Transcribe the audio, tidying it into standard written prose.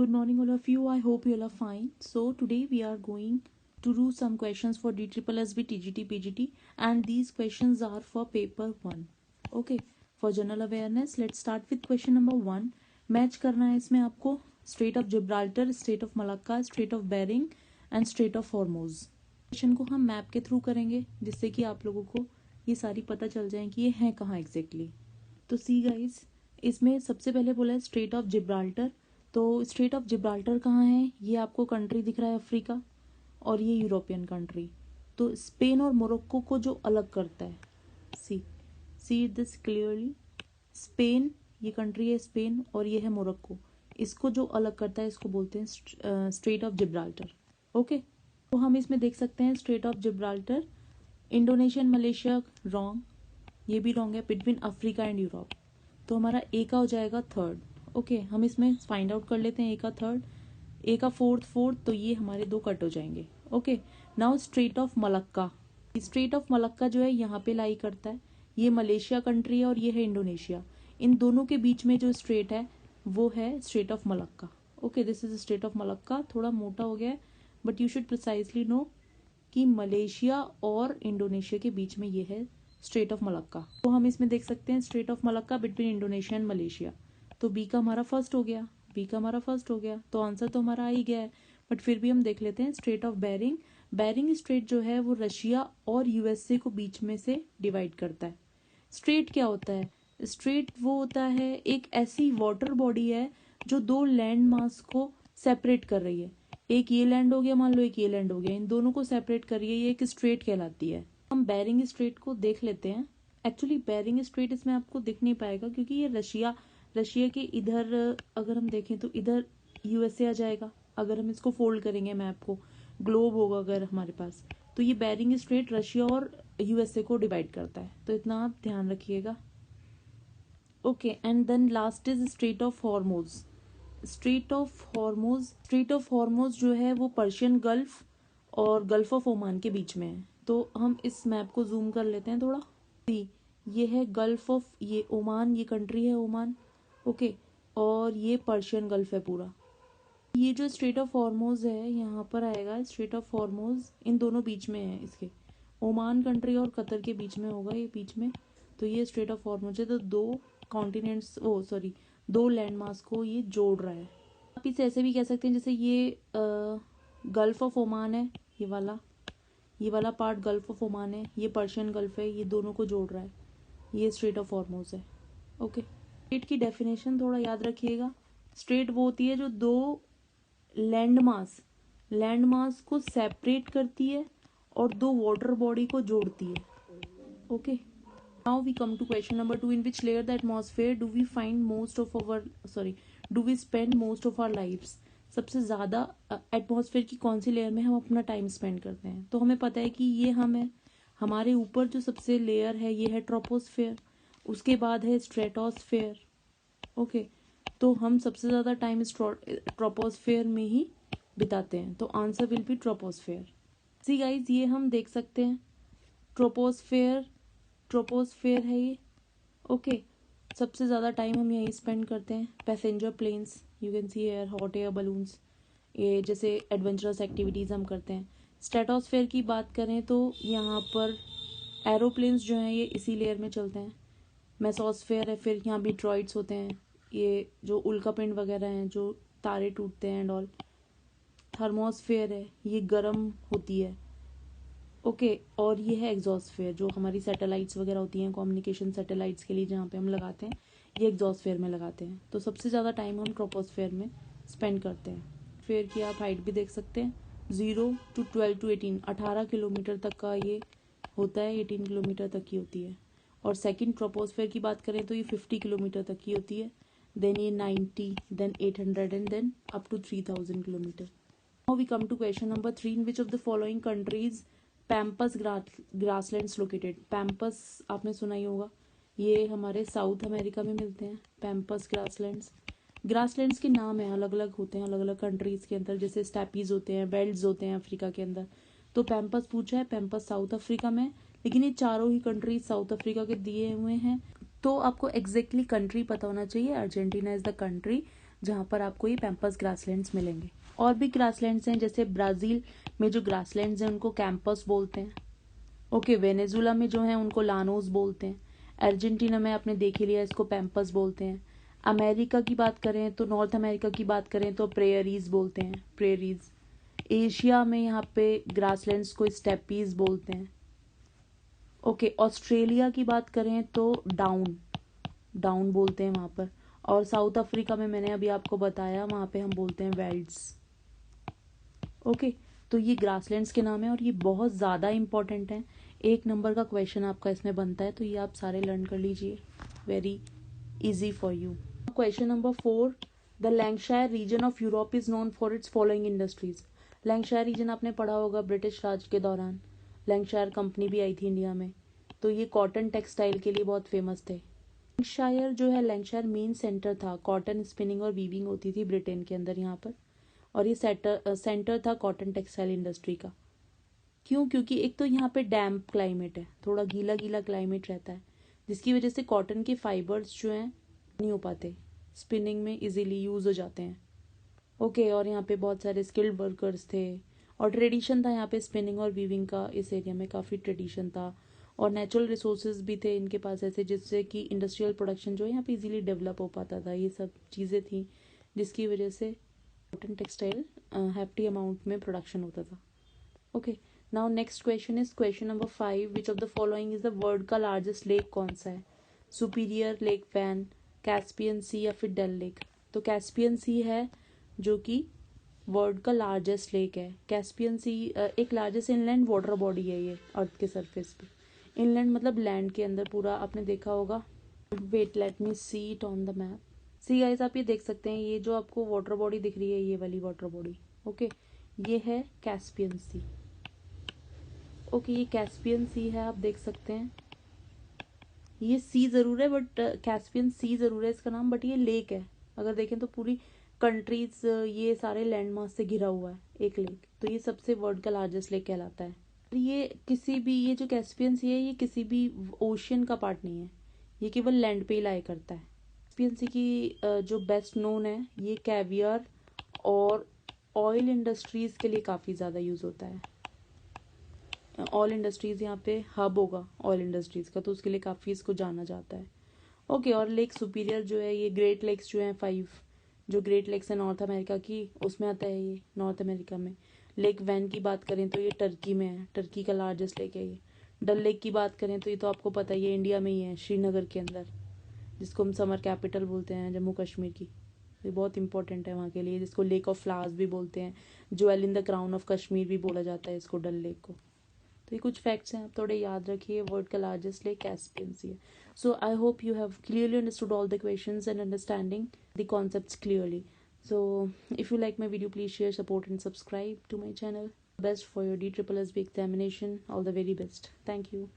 Good morning, all of you. I hope you all are fine. So today we are going to do some questions for DSSB, TGT, PGT, and these questions are for paper 1. Okay, for general awareness, let's start with question number 1. Match करना है इसमें आपको strait of Gibraltar, strait of Malacca, strait of Bering and strait of Hormuz. Question को हम map के through करेंगे जिससे कि आप लोगों को ये सारी पता चल जाए कि ये हैं कहाँ एग्जैक्टली। तो सी गाइज, इसमें सबसे पहले बोला है स्ट्रेट ऑफ जिब्राल्टर। तो स्ट्रेट ऑफ जिब्राल्टर कहाँ है? ये आपको कंट्री दिख रहा है अफ्रीका, और ये यूरोपियन कंट्री। तो स्पेन और मोरक्को को जो अलग करता है, सी दिस क्लियरली, स्पेन ये कंट्री है स्पेन, और ये है मोरक्को, इसको जो अलग करता है इसको बोलते हैं स्ट्रेट ऑफ जिब्राल्टर। ओके, तो हम इसमें देख सकते हैं strait of Gibraltar, Indonesian Malaysia wrong, ये भी रॉन्ग है, बिटवीन अफ्रीका एंड यूरोप। तो हमारा ए का हो जाएगा थर्ड। ओके, हम इसमें फाइंड आउट कर लेते हैं ए का थर्ड, ए का फोर्थ, तो ये हमारे दो कट हो जाएंगे। Okay, now straight of Malacca. Strait of Malacca जो है यहाँ पे लाई करता है, ये मलेशिया कंट्री है और ये है इंडोनेशिया। इन दोनों के बीच में जो स्ट्रेट है वो है strait of Malacca. Okay, this is strait of Malacca. थोड़ा मोटा हो गया है but you should precisely know कि मलेशिया और इंडोनेशिया के बीच में ये है स्ट्रेट ऑफ मलक्का। तो हम इसमें देख सकते हैं strait of Malacca between Indonesia and Malaysia. तो बी का हमारा फर्स्ट हो गया, तो आंसर तो हमारा आ ही गया है, बट फिर भी हम देख लेते हैं strait of Bering. Bering strait जो है वो रशिया और यूएसए को बीच में से डिवाइड करता है। स्ट्रेट क्या होता है? स्ट्रेट वो होता है एक ऐसी वाटर बॉडी है जो दो लैंड मास को सेपरेट कर रही है। एक ये लैंड हो गया, मान लो एक ये लैंड हो गया, इन दोनों को सेपरेट कर रही है, ये एक स्ट्रेट कहलाती है। हम बेरिंग स्ट्रेट को देख लेते हैं। एक्चुअली बेरिंग स्ट्रेट इसमें आपको दिख नहीं पाएगा क्योंकि ये रशिया के इधर अगर हम देखें तो इधर यूएसए आ जाएगा। अगर हम इसको फोल्ड करेंगे मैप को, ग्लोब होगा अगर हमारे पास, तो ये बेरिंग स्ट्रेट रशिया और यूएसए को डिवाइड करता है, तो इतना आप ध्यान रखिएगा। Okay, and then last is strait of Hormuz. Strait of Hormuz जो है वो पर्शियन गल्फ और गल्फ ऑफ ओमान के बीच में है। तो हम इस मैप को जूम कर लेते हैं थोड़ा। ये है गल्फ ऑफ, ये ओमान, ये कंट्री है ओमान। ओके, और ये पर्शियन गल्फ है पूरा। ये जो स्ट्रेट ऑफ हॉर्मोज है यहाँ पर आएगा, स्ट्रेट ऑफ हॉर्मोज इन दोनों बीच में है, इसके ओमान कंट्री और कतर के बीच में होगा ये बीच में। तो ये स्ट्रेट ऑफ हॉर्मोज है, तो दो कॉन्टिनेंट्स दो लैंड मास को ये जोड़ रहा है। आप इसे ऐसे भी कह सकते हैं जैसे ये गल्फ ऑफ ओमान है, ये वाला पार्ट गल्फ ऑफ ओमान है, ये पर्शियन गल्फ है, ये दोनों को जोड़ रहा है, ये स्ट्रेट ऑफ हॉर्मोज है। ओके, स्ट्रेट की डेफिनेशन थोड़ा याद रखिएगा। स्ट्रेट वो होती है जो दो लैंड मास को सेपरेट करती है और दो वाटर बॉडी को जोड़ती है। Okay, now we come to question number 2, in which layer the atmosphere do we spend most of our lives. सबसे ज्यादा एटमॉस्फेयर की कौन सी लेयर में हम अपना टाइम स्पेंड करते हैं? तो हमें पता है कि ये हम है, हमारे ऊपर जो सबसे लेयर है ये है ट्रोपोस्फेयर, उसके बाद है स्ट्रेटोस्फेयर। ओके, तो हम सबसे ज्यादा टाइम ट्रोपोस्फेयर में ही बिताते हैं, तो answer will be troposphere. See guys, ये हम देख सकते हैं ट्रोपोस्फेयर है ये। ओके, सबसे ज़्यादा टाइम हम यहीं स्पेंड करते हैं। Passenger planes, you can see air, hot air balloons, ये जैसे एडवेंचरस एक्टिविटीज़ हम करते हैं। स्ट्रेटोस्फेयर की बात करें तो यहाँ पर एरोप्लेन्स जो हैं ये इसी लेयर में चलते हैं। मेसोस्फेयर है, फिर यहाँ मीटरॉइड्स होते हैं, ये जो उल्कापिंड वगैरह हैं जो तारे टूटते हैं एंड ऑल। थर्मोस्फेयर है, ये गर्म होती है। ओके, और ये है एग्जॉस्फेयर जो हमारी सैटेलाइट्स वगैरह होती हैं, कम्युनिकेशन सैटेलाइट्स के लिए जहाँ पे हम लगाते हैं, ये एग्जॉस्फेयर में लगाते हैं। तो सबसे ज़्यादा टाइम हम ट्रोपोस्फेयर में स्पेंड करते हैं। फिर की आप हाइट भी देख सकते हैं, 0 to 12 to 18 किलोमीटर तक का ये होता है, 18 किलोमीटर तक की होती है। और सेकेंड ट्रोपोस्फेयर की बात करें तो ये 50 किलोमीटर तक की होती है, देन ये 90, then 800 and then up to 3000 kilometre. Now we come to question number 3, in which of the following countries pampas grasslands located. Pampas आपने सुना ही होगा, ये हमारे साउथ अमेरिका में मिलते हैं। पैम्पस ग्रासलैंड्स के नाम है, अलग अलग होते हैं अलग अलग कंट्रीज के अंदर, जैसे स्टेपीज होते हैं, बेल्ट्स होते हैं अफ्रीका के अंदर। तो पैम्पस पूछा है, पैम्पस साउथ अफ्रीका में, लेकिन ये चारों ही कंट्रीज साउथ अफ्रीका के दिए हुए हैं। तो आपको एग्जैक्टली कंट्री पता होना चाहिए। अर्जेंटीना इज द कंट्री जहाँ पर आपको ये पैम्पस ग्रासलैंड्स मिलेंगे। और भी ग्रासलैंड्स हैं, जैसे ब्राज़ील में जो ग्रासलैंड्स हैं उनको कैंपस बोलते हैं। ओके, वेनेजुला में जो है उनको लानोस बोलते हैं। अर्जेंटीना में आपने देख ही लिया, इसको पैम्पस बोलते हैं। अमेरिका की बात करें तो, नॉर्थ अमेरिका की बात करें तो प्रेयरीज बोलते हैं, प्रेयरीज। एशिया में यहाँ पे ग्रासलैंड्स को स्टेपीज बोलते हैं। ओके, ऑस्ट्रेलिया की बात करें तो डाउन, डाउन बोलते हैं वहाँ पर। और साउथ अफ्रीका में मैंने अभी आपको बताया, वहाँ पे हम बोलते हैं वेल्ड्स। ओके, तो ये ग्रासलैंड्स के नाम है और ये बहुत ज़्यादा इंपॉर्टेंट है। 1 नंबर का क्वेश्चन आपका इसमें बनता है, तो ये आप सारे लर्न कर लीजिए, very easy for you. Question number 4, the Lancashire region of Europe is known for its following industries. Lancashire region आपने पढ़ा होगा, ब्रिटिश राज के दौरान लैंकशायर कंपनी भी आई थी इंडिया में, तो ये कॉटन टेक्सटाइल के लिए बहुत फेमस थे। लैंकशायर जो है, लैंकशायर मेन सेंटर था, कॉटन स्पिनिंग और वीविंग होती थी ब्रिटेन के अंदर यहाँ पर। और ये सेंटर था कॉटन टेक्सटाइल इंडस्ट्री का। क्यों? क्योंकि एक तो यहाँ पे डैम्प क्लाइमेट है, थोड़ा गीला गीला क्लाइमेट रहता है, जिसकी वजह से कॉटन के फाइबर्स जो हैं नहीं हो पाते, स्पिनिंग में इजीली यूज हो जाते हैं। ओके, और यहाँ पे बहुत सारे स्किल्ड वर्कर्स थे और ट्रेडिशन था यहाँ पे स्पिनिंग और वीविंग का, इस एरिया में काफ़ी ट्रेडिशन था। और नेचुरल रिसोर्सेज भी थे इनके पास ऐसे, जिससे कि इंडस्ट्रियल प्रोडक्शन जो है यहाँ पे इजीली डेवलप हो पाता था। ये सब चीज़ें थी जिसकी वजह से कॉटन टेक्सटाइल हैफ्टी अमाउंट में प्रोडक्शन होता था। Okay, now next question is question number 5, which of the following is the world का लार्जेस्ट लेक कौन सा है? सुपीरियर, लेक वैन, कैस्पियन सी या फिर डल लेक? तो कैस्पियन सी है जो कि वर्ल्ड का लार्जेस्ट लेक है। कैस्पियन सी एक लार्जेस्ट इनलैंड वाटर बॉडी है ये अर्थ के सरफेस पे। इनलैंड मतलब लैंड के अंदर पूरा, आपने देखा होगा। Wait, let me see it on the map. See guys, आप ये देख सकते हैं, ये जो आपको वाटर बॉडी दिख रही है, ये वाली वाटर बॉडी, ओके, ये है कैस्पियन सी। ओके, ये कैस्पियन सी है, आप देख सकते हैं। ये सी ज़रूर है, बट कैस्पियन सी ज़रूर है इसका नाम, बट ये लेक है। अगर देखें तो पूरी कंट्रीज, ये सारे लैंड मास से घिरा हुआ है एक लेक, तो ये सबसे वर्ल्ड का लार्जेस्ट लेक कहलाता है। ये किसी भी, ये जो कैस्पियन सी है, ये किसी भी ओशियन का पार्ट नहीं है, ये केवल लैंड पे ही लाई करता है। कैस्पियन सी की जो बेस्ट नोन है, ये कैवियर और ऑयल इंडस्ट्रीज़ के लिए काफ़ी ज़्यादा यूज़ होता है। ऑयल इंडस्ट्रीज़ यहाँ पे हब होगा ऑयल इंडस्ट्रीज़ का, तो उसके लिए काफ़ी इसको जाना जाता है। ओके, और लेक सुपीरियर जो है, ये ग्रेट लेक्स जो हैं 5, जो ग्रेट लेक्स है नॉर्थ अमेरिका की, उसमें आता है ये, नॉर्थ अमेरिका में। लेक वैन की बात करें तो ये टर्की में है, टर्की का लार्जेस्ट लेक है ये। डल लेक की बात करें तो ये तो आपको पता ही है, इंडिया में ही है, श्रीनगर के अंदर, जिसको हम समर कैपिटल बोलते हैं जम्मू कश्मीर की। ये बहुत इंपॉर्टेंट है वहाँ के लिए, जिसको लेक ऑफ फ्लावर्स भी बोलते हैं, jewel in the crown of Kashmir भी बोला जाता है इसको, डल लेक को। तो ये कुछ फैक्ट्स हैं, आप थोड़े याद रखिए। वर्ल्ड का लार्जेस्ट लेक कैस्पियन सी है। So I hope you have clearly understood all the questions and understanding the concepts clearly. So if you like my video, please share, support and subscribe to my channel. Best for your DSSSB examination. All the very best. Thank you.